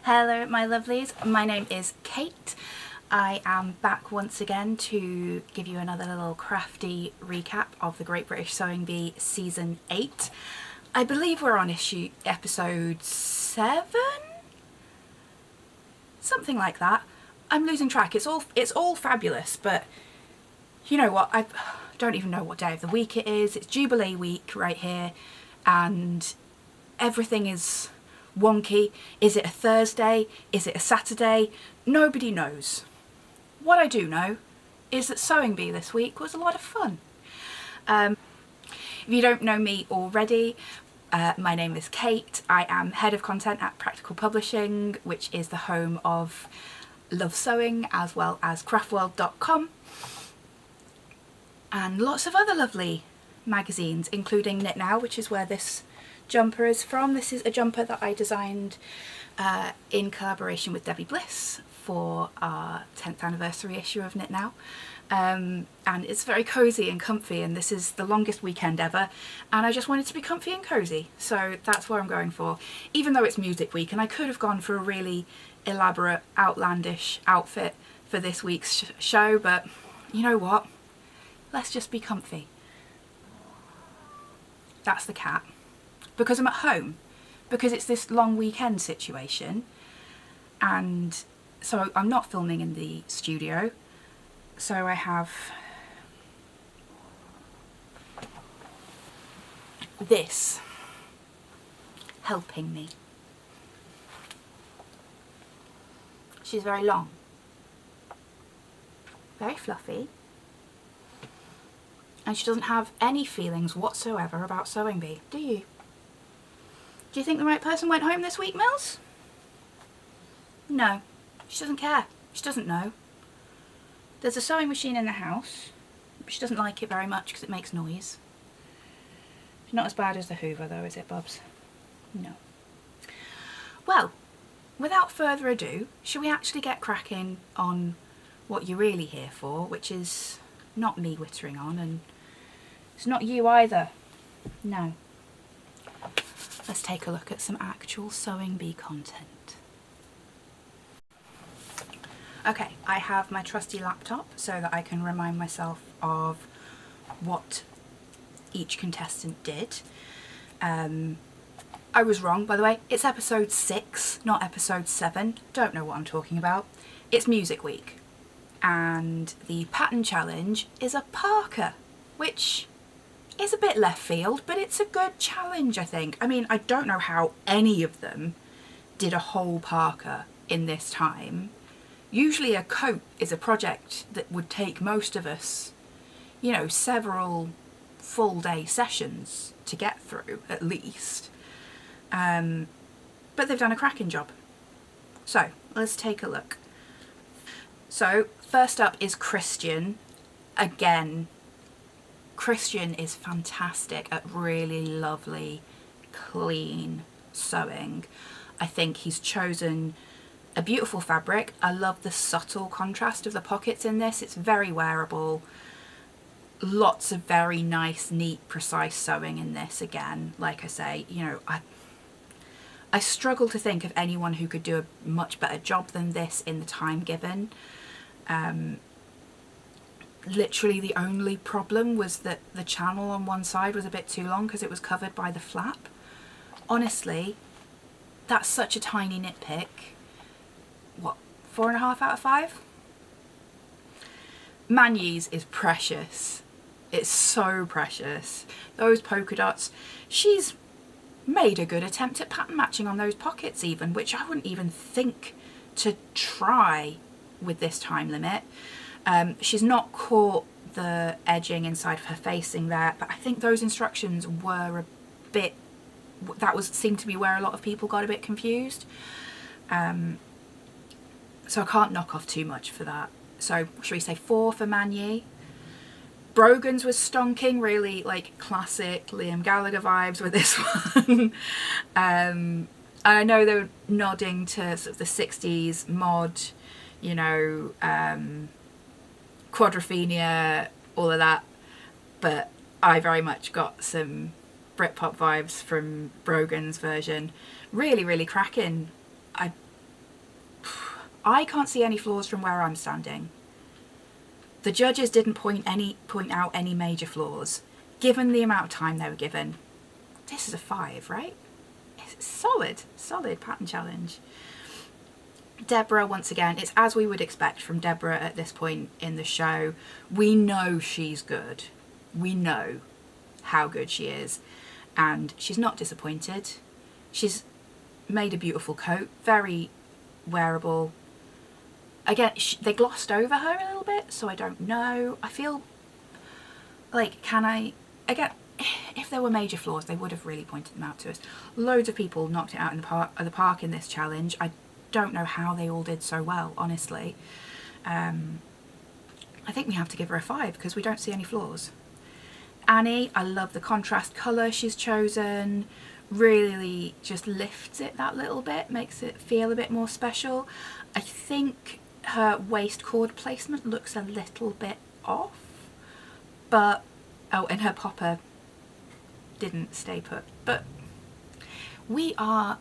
Hello my lovelies, my name is Kate. I am back once again to give you another little crafty recap of the Great British Sewing Bee Season 8. I believe we're on episode 7? Something like that. I'm losing track. It's all fabulous, but you know what? I don't even know what day of the week it is. It's Jubilee week right here and everything is wonky. Is it a Thursday? Is it a Saturday? Nobody knows. What I do know is that Sewing Bee this week was a lot of fun. If you don't know me already, my name is Kate. I am head of content at Practical Publishing, which is the home of Love Sewing as well as craftworld.com and lots of other lovely magazines, including Knit Now, which is where this jumper is from. This is a jumper that I designed in collaboration with Debbie Bliss for our 10th anniversary issue of Knit Now. And it's very cosy and comfy, and this is the longest weekend ever, and I just wanted to be comfy and cozy, so that's what I'm going for, even though it's music week and I could have gone for a really elaborate, outlandish outfit for this week's show, but you know what, let's just be comfy. That's the cat. Because I'm at home, because it's this long weekend situation, and so I'm not filming in the studio, so I have this helping me. She's very long, very fluffy, and she doesn't have any feelings whatsoever about Sewing Bee, do you? Do you think the right person went home this week, Mills? No, she doesn't care. She doesn't know. There's a sewing machine in the house, but she doesn't like it very much because it makes noise. It's not as bad as the Hoover though, is it, Bubs? No. Well, without further ado, shall we actually get cracking on what you're really here for, which is not me whittering on, and it's not you either. No. Let's take a look at some actual Sewing Bee content. Okay, I have my trusty laptop so that I can remind myself of what each contestant did. I was wrong, by the way. It's episode 6, not episode 7. Don't know what I'm talking about. It's Music Week, and the pattern challenge is a parka, which is a bit left field, but it's a good challenge, I think. I mean, I don't know how any of them did a whole parka in this time. Usually a coat is a project that would take most of us, you know, several full day sessions to get through, at least. But they've done a cracking job. So, let's take a look. So, first up is Christian. Again, Christian is fantastic at really lovely, clean sewing. I think he's chosen a beautiful fabric. I love the subtle contrast of the pockets in this. It's very wearable. Lots of very nice, neat, precise sewing in this again. Like I say, you know, I struggle to think of anyone who could do a much better job than this in the time given. Literally the only problem was that the channel on one side was a bit too long because it was covered by the flap. Honestly, that's such a tiny nitpick. What, 4.5 out of 5? Manye's is precious. It's so precious. Those polka dots. She's made a good attempt at pattern matching on those pockets even, which I wouldn't even think to try with this time limit. She's not caught the edging inside of her facing there, but I think those instructions were a bit, seemed to be where a lot of people got a bit confused. So I can't knock off too much for that. So should we say 4 for Manye? Brogan's was stonking, really like classic Liam Gallagher vibes with this one. And I know they were nodding to sort of the 60s mod, you know, Quadrophenia, all of that, but I very much got some Britpop vibes from Brogan's version. Really, really cracking. I can't see any flaws from where I'm standing. The judges didn't point out any major flaws. Given the amount of time they were given, this is a 5, right? It's solid pattern challenge. Deborah, once again, it's as we would expect from Deborah at this point in the show. We know she's good. We know how good she is. And she's not disappointed. She's made a beautiful coat, very wearable. Again, they glossed over her a little bit, so I don't know. I feel like, again, if there were major flaws, they would have really pointed them out to us. Loads of people knocked it out in the park in this challenge. I don't know how they all did so well, honestly. I think we have to give her a 5 because we don't see any flaws. Annie, I love the contrast colour she's chosen. Really just lifts it that little bit, makes it feel a bit more special. I think her waist cord placement looks a little bit off, but oh, and her popper didn't stay put. But we are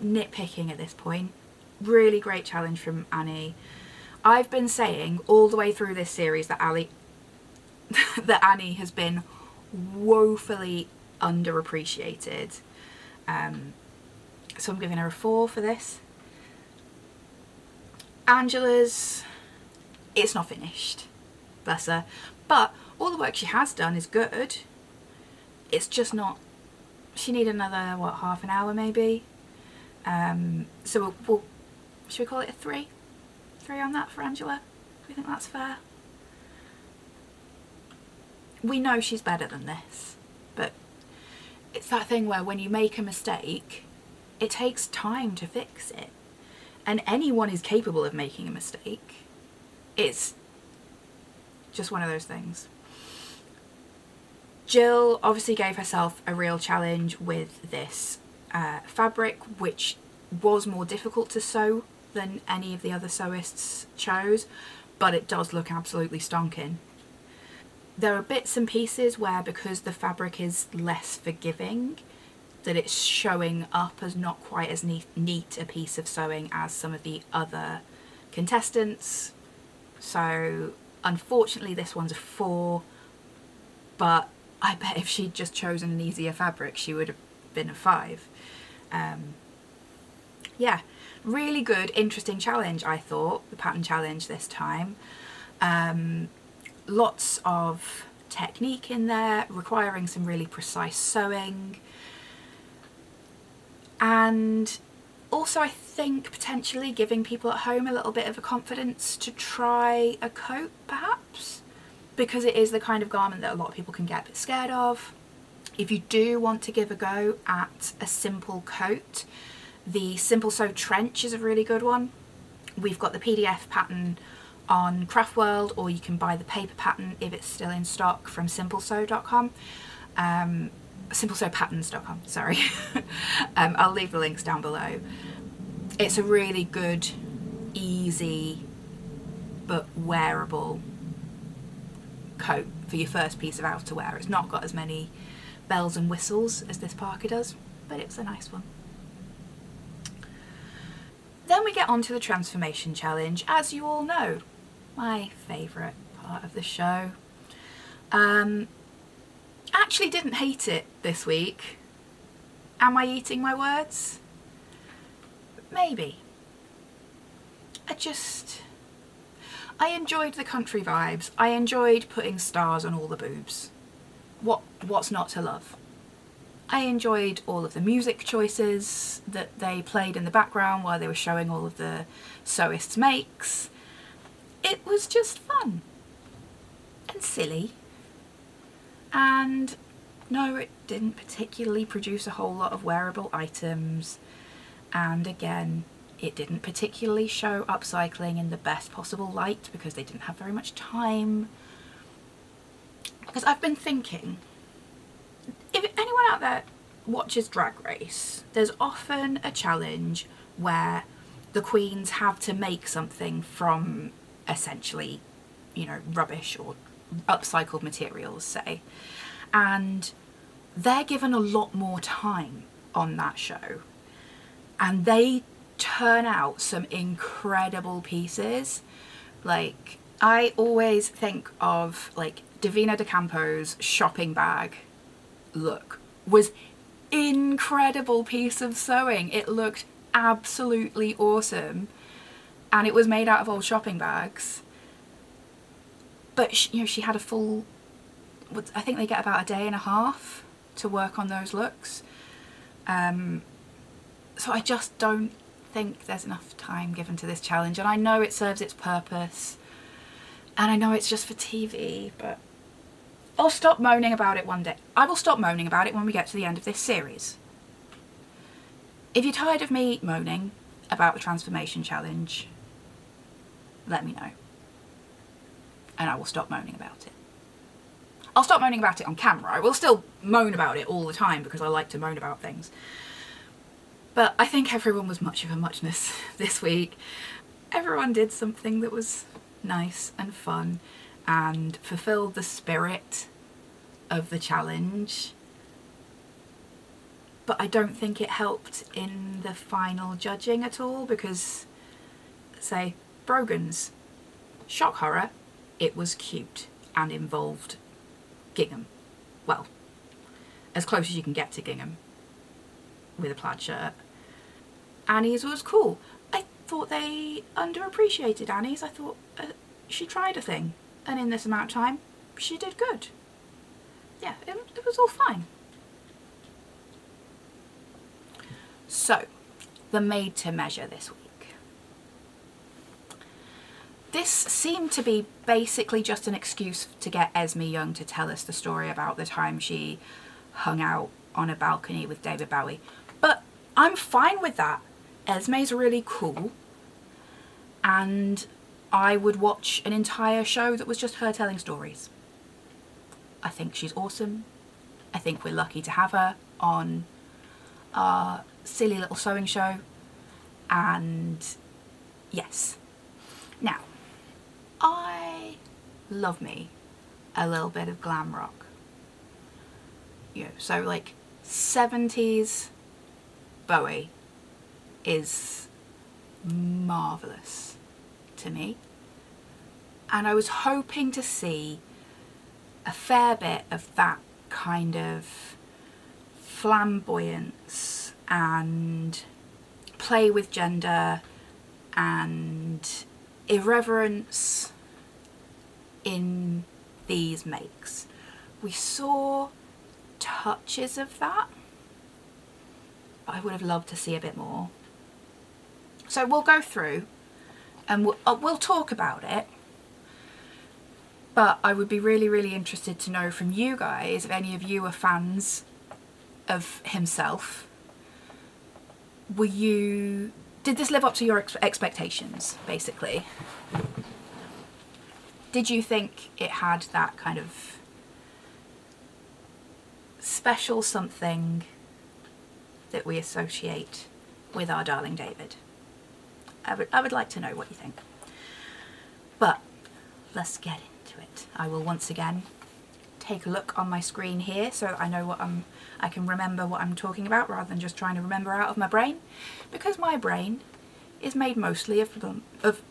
nitpicking at this point. Really great challenge from Annie. I've been saying all the way through this series that that Annie has been woefully underappreciated. So I'm giving her a 4 for this. Angela's, it's not finished, bless her, but all the work she has done is good. It's just not, she needed another, what, half an hour maybe? So we'll should we call it a 3? 3 on that for Angela? Do we think that's fair? We know she's better than this, but it's that thing where when you make a mistake, it takes time to fix it. And anyone is capable of making a mistake. It's just one of those things. Jill obviously gave herself a real challenge with this fabric, which was more difficult to sew than any of the other sewists chose, but it does look absolutely stonking. There are bits and pieces where, because the fabric is less forgiving, that it's showing up as not quite as neat a piece of sewing as some of the other contestants. So unfortunately this one's a 4, but I bet if she'd just chosen an easier fabric she would have been a 5. Yeah, really good, interesting challenge, I thought, the pattern challenge this time. Lots of technique in there, requiring some really precise sewing. And also I think potentially giving people at home a little bit of a confidence to try a coat perhaps, because it is the kind of garment that a lot of people can get a bit scared of. If you do want to give a go at a simple coat, the Simple Sew Trench is a really good one. We've got the PDF pattern on Craft World, or you can buy the paper pattern if it's still in stock from simplesew.com. simplesewpatterns.com, sorry. I'll leave the links down below. It's a really good, easy but wearable coat for your first piece of outerwear. It's not got as many bells and whistles as this parka does, but it's a nice one. Then we get on to the transformation challenge, as you all know, my favourite part of the show. Actually didn't hate it this week. Am I eating my words? Maybe. I enjoyed the country vibes. I enjoyed putting stars on all the boobs. What's not to love? I enjoyed all of the music choices that they played in the background while they were showing all of the sewists' makes. It was just fun and silly. And no, it didn't particularly produce a whole lot of wearable items. And again, it didn't particularly show upcycling in the best possible light because they didn't have very much time. Because I've been thinking, if anyone out there watches Drag Race, there's often a challenge where the queens have to make something from essentially, you know, rubbish or upcycled materials, say, and they're given a lot more time on that show, and they turn out some incredible pieces. Like, I always think of like Davina De Campo's shopping bag look was incredible piece of sewing. It looked absolutely awesome, and it was made out of old shopping bags. But she had a full, I think they get about a day and a half to work on those looks. So I just don't think there's enough time given to this challenge, and I know it serves its purpose, and I know it's just for TV, but I'll stop moaning about it one day. I will stop moaning about it when we get to the end of this series. If you're tired of me moaning about the transformation challenge, let me know, and I will stop moaning about it. I'll stop moaning about it on camera. I will still moan about it all the time because I like to moan about things. But I think everyone was much of a muchness this week. Everyone did something that was nice and fun and fulfilled the spirit of the challenge. But I don't think it helped in the final judging at all because, say, Brogan's shock horror, it was cute and involved gingham. Well, as close as you can get to gingham with a plaid shirt. Annie's was cool. I thought they underappreciated Annie's. I thought she tried a thing, and in this amount of time she did good. Yeah, it was all fine. So, the made to measure this week. This seemed to be basically just an excuse to get Esme Young to tell us the story about the time she hung out on a balcony with David Bowie. But I'm fine with that. Esme's really cool, and I would watch an entire show that was just her telling stories. I think she's awesome. I think we're lucky to have her on our silly little sewing show, and yes. Now, I love me a little bit of glam rock. You know, so like 70s Bowie is marvellous to me, and I was hoping to see a fair bit of that kind of flamboyance and play with gender and irreverence in these makes. We saw touches of that, but I would have loved to see a bit more. So we'll go through and we'll talk about it, but I would be really, really interested to know from you guys if any of you are fans of himself. Did this live up to your expectations, basically? Did you think it had that kind of special something that we associate with our darling David? I would like to know what you think. But let's get into it. I will once again take a look on my screen here so I know I can remember what I'm talking about rather than just trying to remember out of my brain, because my brain is made mostly of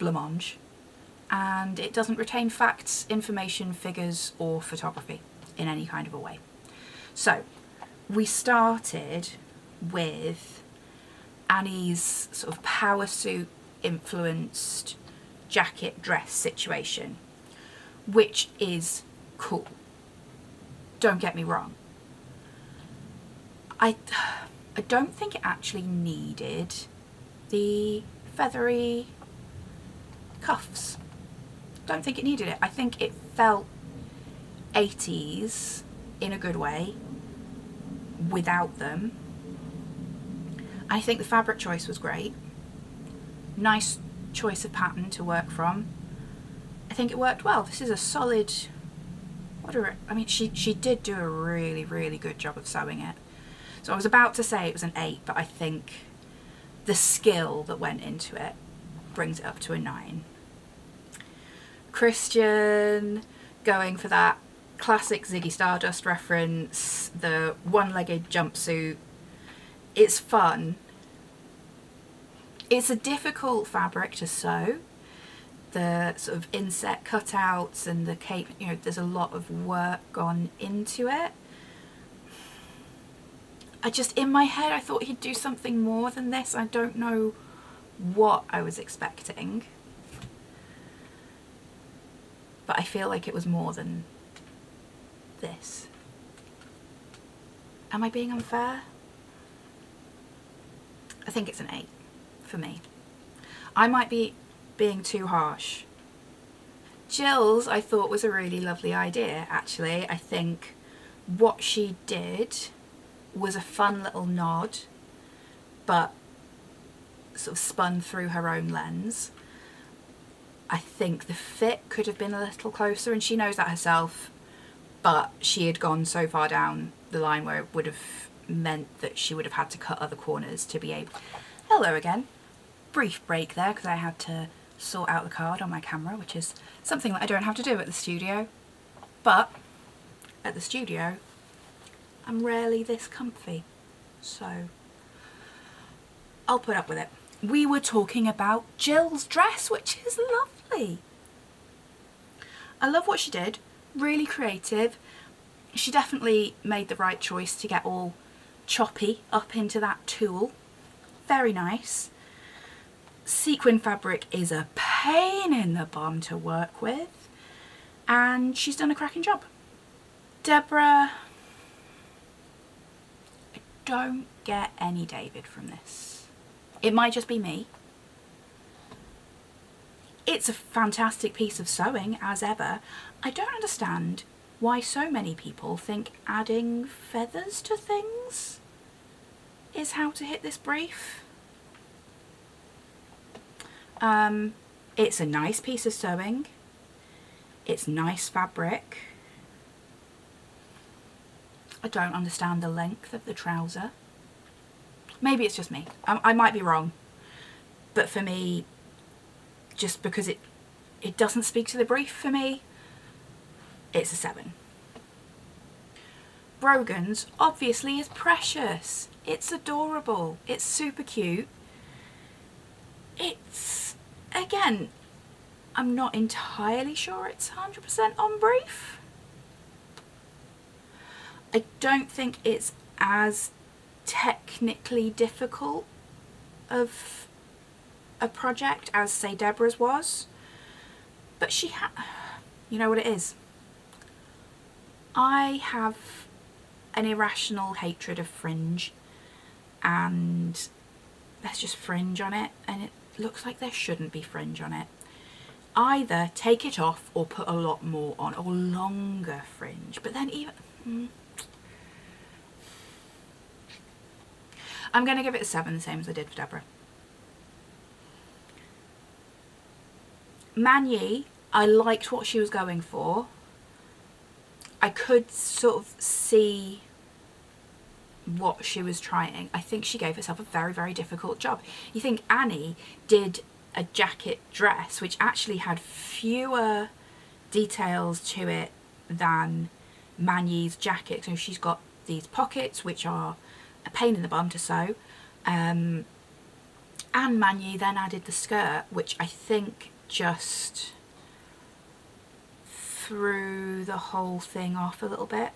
blancmange and it doesn't retain facts, information, figures or photography in any kind of a way. So we started with Annie's sort of power suit influenced jacket dress situation, which is cool. Don't get me wrong. I don't think it actually needed the feathery cuffs. Don't think it needed it. I think it felt 80s in a good way without them. I think the fabric choice was great. Nice choice of pattern to work from. I think it worked well. This is a solid, I mean, she did do a really, really good job of sewing it. So I was about to say it was an 8, but I think the skill that went into it brings it up to a 9. Christian going for that classic Ziggy Stardust reference, the one-legged jumpsuit. It's fun. It's a difficult fabric to sew. The sort of inset cutouts and the cape, you know, there's a lot of work gone into it. I just, in my head, I thought he'd do something more than this. I don't know what I was expecting, but I feel like it was more than this. Am I being unfair? I think it's an 8 for me. I might be being too harsh. Jill's I thought was a really lovely idea, actually. I think what she did was a fun little nod, but sort of spun through her own lens. I think the fit could have been a little closer, and she knows that herself, but she had gone so far down the line where it would have meant that she would have had to cut other corners to be able... Hello again. Brief break there because I had to sort out the card on my camera, which is something that I don't have to do at the studio. But at the studio, I'm rarely this comfy, so I'll put up with it. We were talking about Jill's dress, which is lovely. I love what she did, really creative. She definitely made the right choice to get all choppy up into that tulle. Very nice. Sequin fabric is a pain in the bum to work with, and she's done a cracking job. Deborah, I don't get any David from this. It might just be me. It's a fantastic piece of sewing, as ever. I don't understand why so many people think adding feathers to things is how to hit this brief. It's a nice piece of sewing. It's nice fabric. I don't understand the length of the trouser. Maybe it's just me. I might be wrong. But for me, just because it doesn't speak to the brief for me, it's a 7. Brogan's obviously is precious. It's adorable. It's super cute. It's, again, I'm not entirely sure it's 100% on brief. I don't think it's as technically difficult of a project as, say, Deborah's was, but she had, you know what it is? I have an irrational hatred of fringe, and there's just fringe on it, and it looks like there shouldn't be fringe on it. Either take it off or put a lot more on, or longer fringe, but then even... I'm going to give it a 7, the same as I did for Deborah. Manye, I liked what she was going for. I could sort of see what she was trying. I think she gave herself a very, very difficult job. You think Annie did a jacket dress which actually had fewer details to it than Manye's jacket. So she's got these pockets which are a pain in the bum to sew, and Manye then added the skirt, which I think just threw the whole thing off a little bit.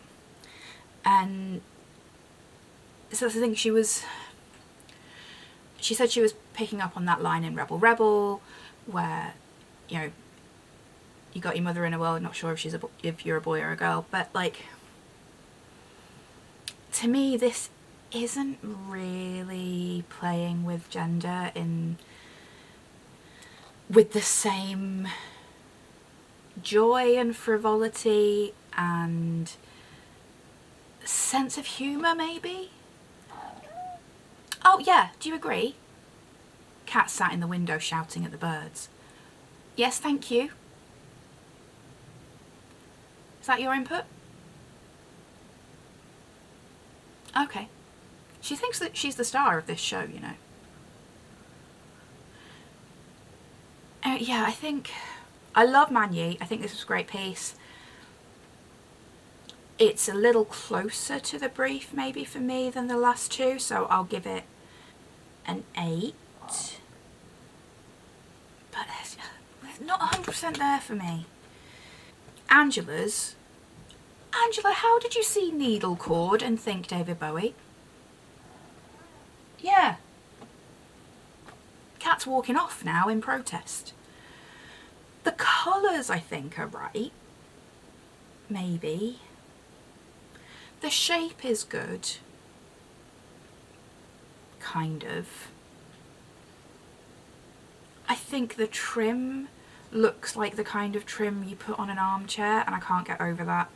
And so that's the thing, she said she was picking up on that line in Rebel Rebel where, you know, you got your mother in a world, not sure if you're a boy or a girl, but like, to me this isn't really playing with gender with the same joy and frivolity and sense of humour, maybe? Oh yeah, do you agree? Cat sat in the window shouting at the birds. Yes, thank you. Is that your input? Okay. She thinks that she's the star of this show, you know. Yeah, I love Manye. I think this was a great piece. It's a little closer to the brief maybe for me than the last two, so I'll give it an 8. not 100% there for me. Angela, how did you see needle cord and think David Bowie? Yeah. Cat's walking off now in protest. The colours, I think, are right. Maybe. The shape is good. Kind of. I think the trim looks like the kind of trim you put on an armchair, and I can't get over that.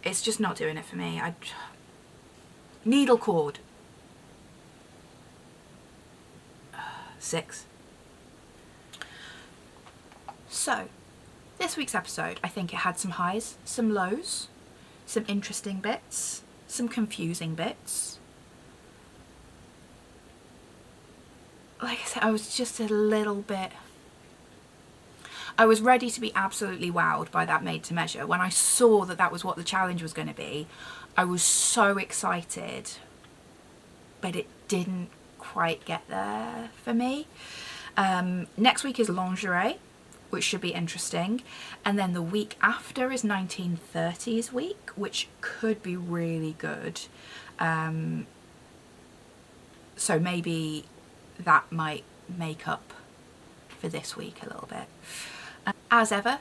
It's just not doing it for me. Needle cord. 6. So, this week's episode, I think it had some highs, some lows, some interesting bits, some confusing bits. Like I said, I was just a little bit... I was ready to be absolutely wowed by that made to measure. When I saw that that was what the challenge was going to be, I was so excited, but it didn't quite get there for me. Next week is lingerie, which should be interesting, and then the week after is 1930s week, which could be really good. So maybe that might make up for this week a little bit. As ever,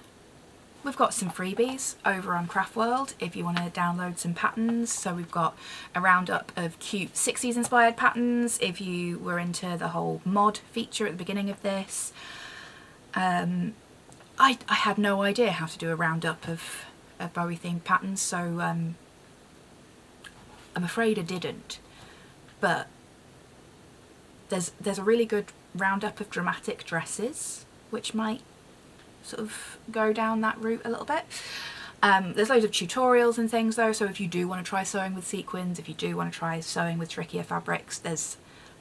we've got some freebies over on Craft World if you want to download some patterns. So we've got a roundup of cute 60s inspired patterns if you were into the whole mod feature at the beginning of this. I had no idea how to do a roundup of Bowie themed patterns, so I'm afraid I didn't. But there's a really good roundup of dramatic dresses, which might sort of go down that route a little bit. There's loads of tutorials and things though, so if you do want to try sewing with sequins, if you do want to try sewing with trickier fabrics, there's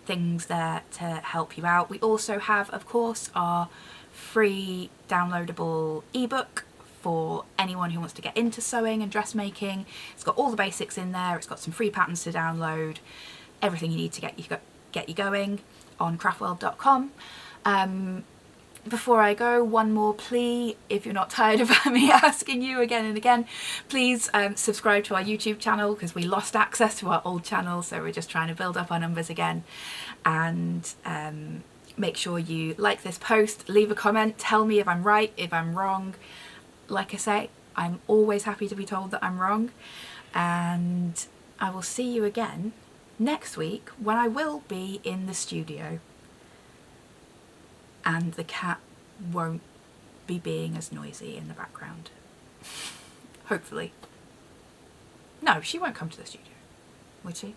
things there to help you out. We also have, of course, our free downloadable ebook for anyone who wants to get into sewing and dressmaking. It's got all the basics in there, it's got some free patterns to download, everything you need to get you going on craftworld.com. Before I go, one more plea, if you're not tired of me asking you again and again, please subscribe to our YouTube channel, because we lost access to our old channel, so we're just trying to build up our numbers again. And make sure you like this post, leave a comment, tell me if I'm right, if I'm wrong. Like I say, I'm always happy to be told that I'm wrong, and I will see you again next week when I will be in the studio and the cat won't be being as noisy in the background. Hopefully. No, she won't come to the studio, would she?